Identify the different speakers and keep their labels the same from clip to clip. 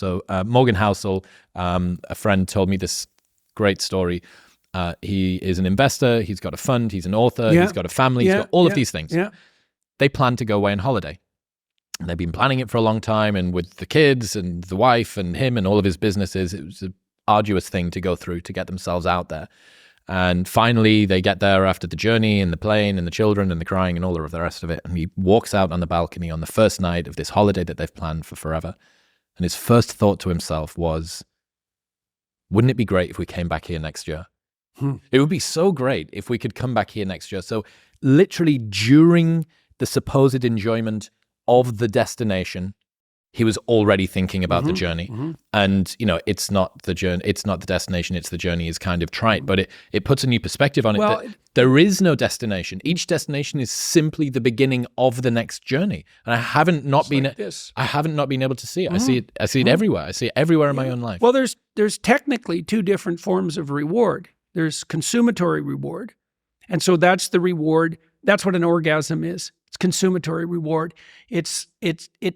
Speaker 1: So Morgan Housel, a friend, told me this great story. He is an investor. He's got a fund. He's an author. He's got a family. He's got all of these things.
Speaker 2: Yeah.
Speaker 1: They plan to go away on holiday. And they've been planning it for a long time. And with the kids and the wife and him and all of his businesses, it was an arduous thing to go through to get themselves out there. And finally, they get there after the journey and the plane and the children and the crying and all of the rest of it. And he walks out on the balcony on the first night of this holiday that they've planned for forever. And his first thought to himself was, wouldn't it be great if we came back here next year? It would be so great if we could come back here next year. So literally during the supposed enjoyment of the destination, he was already thinking about the journey. And, it's not the journey, it's not the destination, it's the journey is kind of trite, but it puts a new perspective on it. That there is no destination. Each destination is simply the beginning of the next journey. And I haven't not been able to see it. I see it everywhere. I see it everywhere in my own life.
Speaker 2: Well, there's technically two different forms of reward. There's consummatory reward. And so that's the reward. That's what an orgasm is. It's consummatory reward. It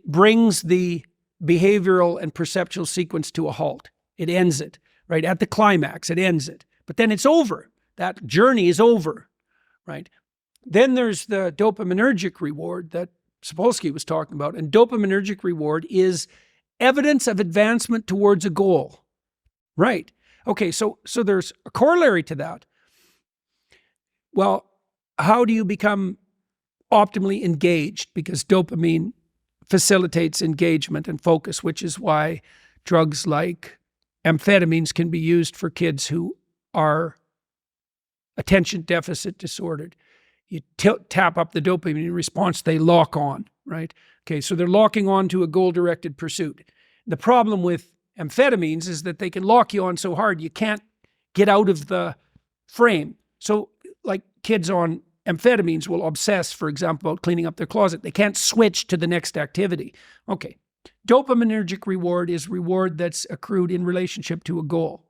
Speaker 2: brings the behavioral and perceptual sequence to a halt. It ends it, right? At the climax, it ends it. But then it's over. That journey is over, right? Then there's the dopaminergic reward that Sapolsky was talking about. And dopaminergic reward is evidence of advancement towards a goal, right? Okay, so there's a corollary to that. Well, how do you become optimally engaged? Because dopamine facilitates engagement and focus, which is why drugs like amphetamines can be used for kids who are attention deficit disordered. You tap up the dopamine response, they lock on, right? Okay, so they're locking on to a goal-directed pursuit. The problem with amphetamines is that they can lock you on so hard you can't get out of the frame. So like kids on amphetamines will obsess, for example, about cleaning up their closet. They can't switch to the next activity. Okay. Dopaminergic reward is reward that's accrued in relationship to a goal.